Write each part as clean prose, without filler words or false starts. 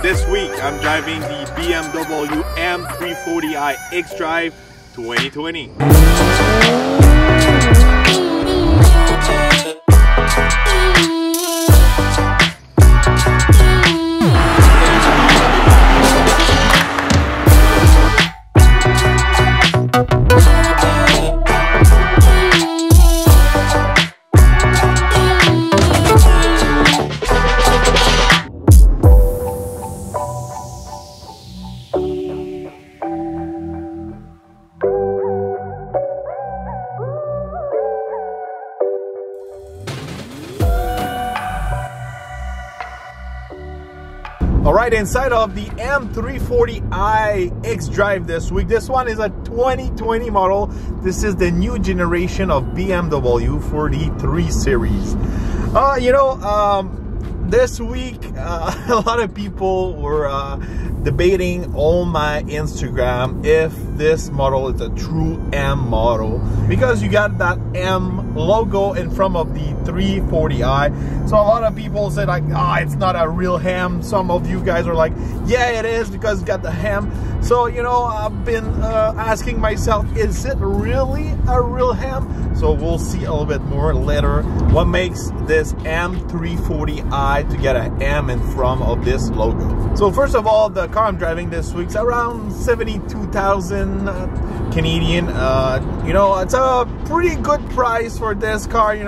This week I'm driving the BMW M340i xDrive 2020. Alright, inside of the M340i xDrive this week. This one is a 2020 model. This is the new generation of BMW for the 3 Series. This week, a lot of people were debating on my Instagram if this model is a true M model, because you got that M logo in front of the 340i. So a lot of people said like, it's not a real ham. Some of you guys are like, yeah, it is, because it's got the ham. So, I've been asking myself, is it really a real ham? So we'll see a little bit more later what makes this M340i to get an M in front of this logo. So first of all, the car I'm driving this week is around 72,000 Canadian. It's a pretty good price for this car.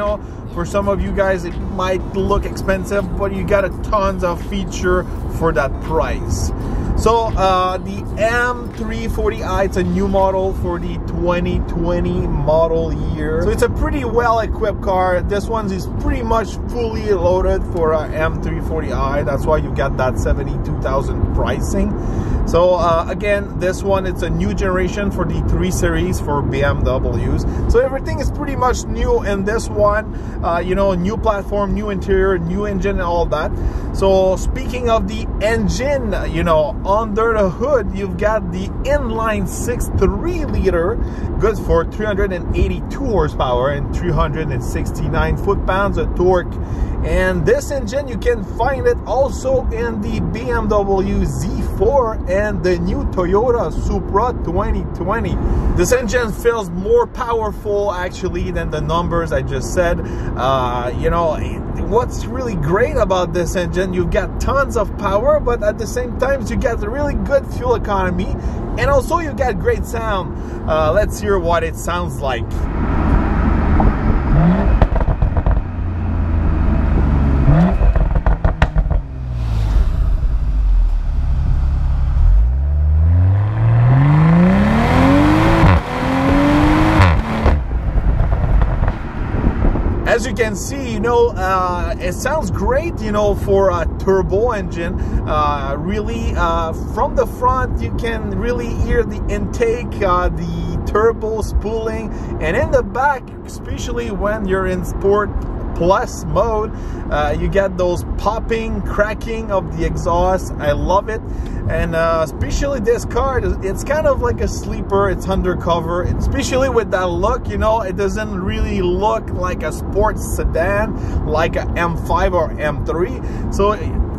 For some of you guys it might look expensive, but you got a tons of feature for that price. So the M340i, it's a new model for the 2020 model year. So it's a pretty well equipped car. This one is pretty much fully loaded for a M340i. That's why you got that 72,000 pricing. So again, this one, it's a new generation for the 3 Series for BMWs. So everything is pretty much new in this one. New platform, new interior, new engine, and all that. So speaking of the engine, under the hood, you've got the inline 6.3 liter, good for 382 horsepower and 369 foot-pounds of torque. And this engine, you can find it also in the BMW Z4 and the new Toyota Supra 2020. This engine feels more powerful actually than the numbers I just said. What's really great about this engine, you've got tons of power, but at the same time you get really good fuel economy, and also you get great sound. Let's hear what it sounds like. As you can see, it sounds great, for a turbo engine. Really, from the front, you can really hear the intake, the turbo spooling, and in the back, especially when you're in Sport Plus mode, you get those popping, cracking of the exhaust. I love it. And especially this car, it's kind of like a sleeper. It's undercover, especially with that look. It doesn't really look like a sports sedan like a M5 or M3. So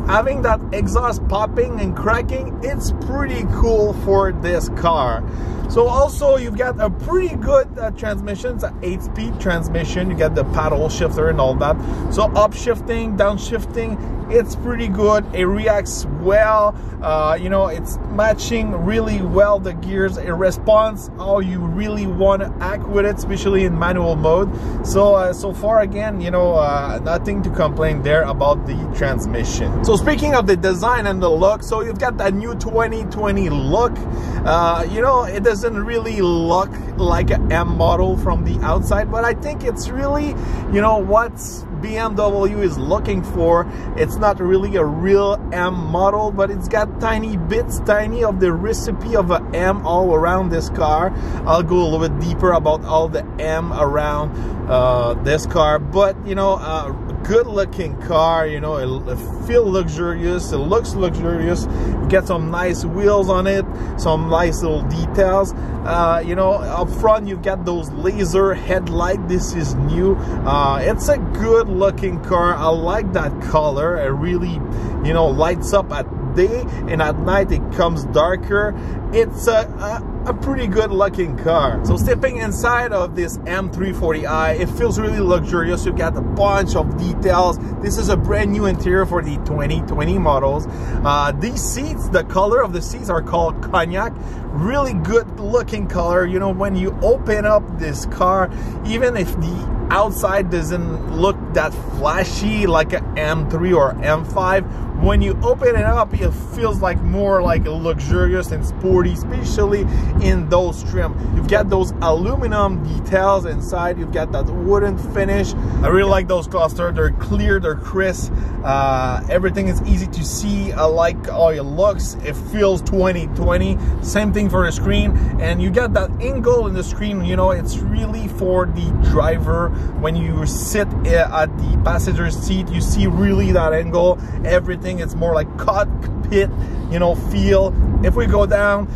having that exhaust popping and cracking, it's pretty cool for this car. So also you've got a pretty good transmission. It's an 8-speed transmission. You got the paddle shifter and all that. So upshifting, downshifting, it's pretty good. It reacts well. It's matching really well the gears. It responds how you really want to act with it, especially in manual mode. So far, again, nothing to complain there about the transmission. So speaking of the design and the look, so you've got that new 2020 look. It doesn't really look like an M model from the outside, but I think it's really, what BMW is looking for. It's not really a real M model, but it's got tiny bits, tiny of the recipe of an M all around this car. I'll go a little bit deeper about all the M around this car, but good looking car. It feels luxurious, it looks luxurious. You get some nice wheels on it, some nice little details. Up front you've got those laser headlight. This is new. It's a good looking car. I like that color. It really lights up at day, and at night it comes darker. It's a pretty good looking car. So stepping inside of this M340i, it feels really luxurious. You've got a bunch of details. This is a brand new interior for the 2020 models. These seats, the color of the seats are called cognac. Really good looking color. You know, when you open up this car, even if the outside doesn't look that flashy like an M3 or M5, when you open it up, it feels like more like luxurious and sporty, especially in those trim. You've got those aluminum details inside. You've got that wooden finish. I really like those clusters. They're clear, they're crisp. Everything is easy to see. I like how it looks. It feels 2020. Same thing for the screen. And you got that angle in the screen. You know, it's really for the driver. When you sit at the passenger seat, you see really that angle. Everything, it's more like cockpit, you know, feel. If we go down,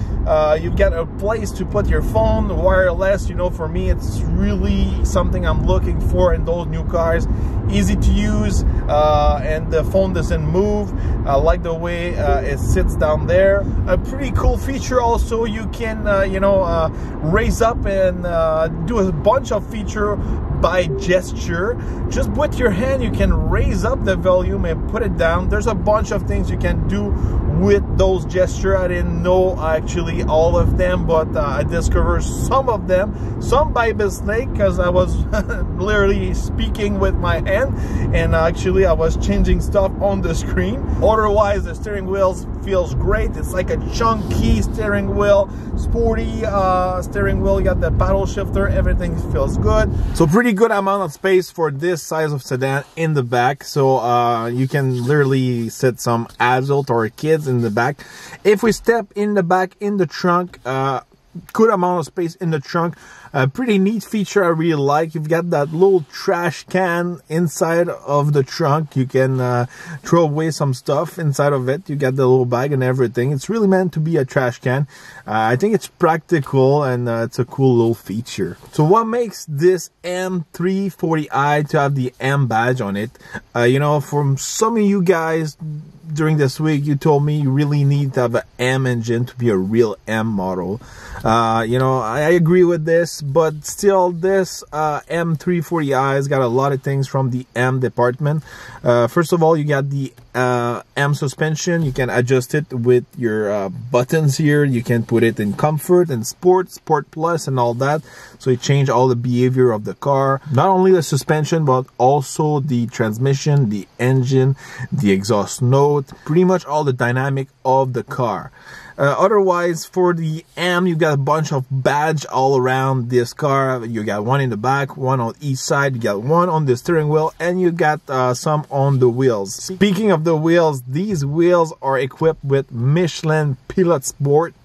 you've got a place to put your phone, wireless. You know, for me, it's really something I'm looking for in those new cars. Easy to use, and the phone doesn't move. I like the way it sits down there. A pretty cool feature also, you can you know, raise up and do a bunch of feature by gesture. Just with your hand you can raise up the volume and put it down. There's a bunch of things you can do with those gestures. I didn't know actually all of them, but I discovered some of them, some by mistake, because I was literally speaking with my hand, and actually I was changing stuff on the screen. Otherwise, the steering wheel feels great. It's like a chunky steering wheel, sporty steering wheel. You got the paddle shifter, everything feels good. So pretty good amount of space for this size of sedan in the back. So you can literally sit some adult or kids in the back. If we step in the back in the trunk, good amount of space in the trunk. A pretty neat feature I really like. You've got that little trash can inside of the trunk. You can throw away some stuff inside of it. You got the little bag and everything. It's really meant to be a trash can. I think it's practical, and it's a cool little feature. So what makes this M340i to have the M badge on it? You know, from some of you guys during this week, you told me you really need to have an M engine to be a real M model. You know, I agree with this, but still this M340i has got a lot of things from the M department. First of all, you got the M suspension. You can adjust it with your buttons here. You can put it in comfort and sport plus and all that, so it change all the behavior of the car. Not only the suspension, but also the transmission, the engine, the exhaust note, pretty much all the dynamic of the car. Otherwise, for the M, you got a bunch of badge all around this car. You got one in the back, one on each side, you got one on the steering wheel, and you got some on the wheels. Speaking of the wheels, these wheels are equipped with Michelin Pilot Sport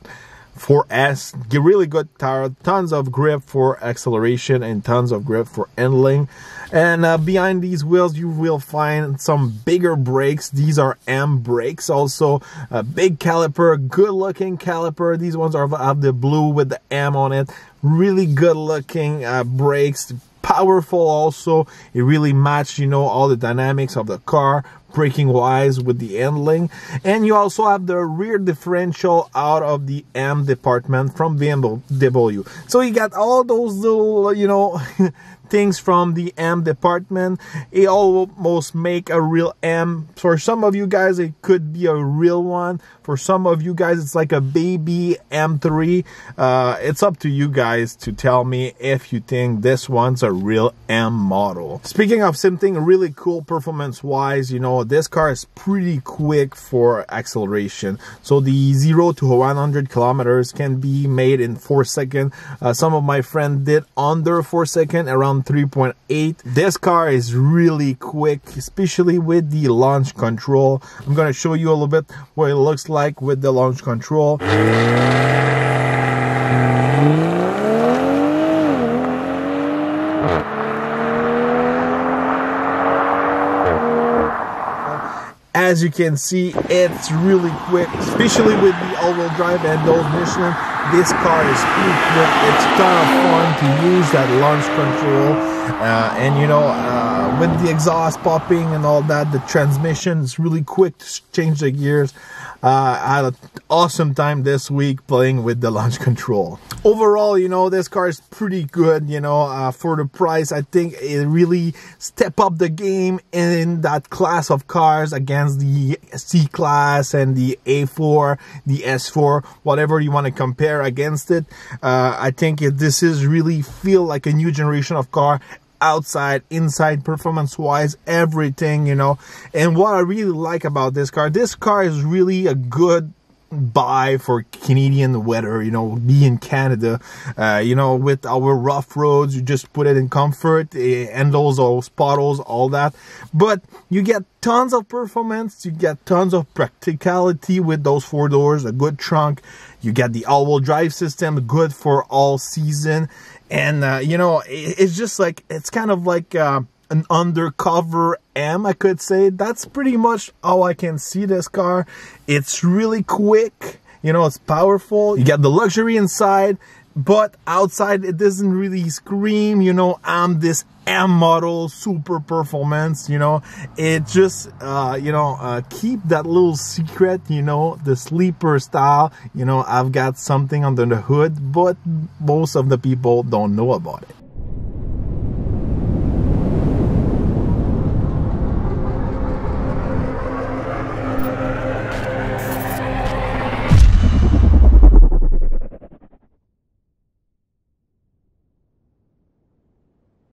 4S. Get really good tire, tons of grip for acceleration and tons of grip for handling. And behind these wheels you will find some bigger brakes. These are M brakes. Also a big caliper, good looking caliper. These ones have the blue with the M on it. Really good looking brakes. Powerful also. It really matched, you know, all the dynamics of the car, braking wise with the handling. And you also have the rear differential out of the M department from BMW. So you got all those little, you know, things from the M department. It almost make a real M. For some of you guys, it could be a real one. For some of you guys, it's like a baby M3. It's up to you guys to tell me if you think this one's a real M model. Speaking of something really cool performance wise, you know, this car is pretty quick for acceleration. So the 0 to 100 kilometers can be made in 4 seconds. Some of my friends did under 4 seconds, around 3.8. This car is really quick, especially with the launch control. I'm going to show you a little bit what it looks like with the launch control. As you can see, it's really quick, especially with the all-wheel drive and those Michelin. This car is pretty quick. It's kind of fun to use that launch control. And you know, with the exhaust popping and all that. The transmission is really quick to change the gears. I had an awesome time this week playing with the launch control. Overall, you know, this car is pretty good, you know, for the price. I think it really step up the game in that class of cars against the C-Class and the A4, the S4, whatever you want to compare against it. I think this is really feel like a new generation of car. Outside, inside, performance wise, everything, you know. And what I really like about this car is really a good buy for Canadian weather, you know, be in Canada, you know, with our rough roads. You just put it in comfort, handles or potholes, all that, but you get tons of performance, you get tons of practicality with those 4 doors, a good trunk, you get the all-wheel drive system, good for all season. And, you know, it's just like, it's kind of like an undercover M, I could say. That's pretty much how I can see this car. It's really quick, you know, it's powerful. You get the luxury inside, but outside it doesn't really scream, you know, I'm this M model, super performance, you know. It just, you know, keep that little secret, you know, the sleeper style. You know, I've got something under the hood, but most of the people don't know about it.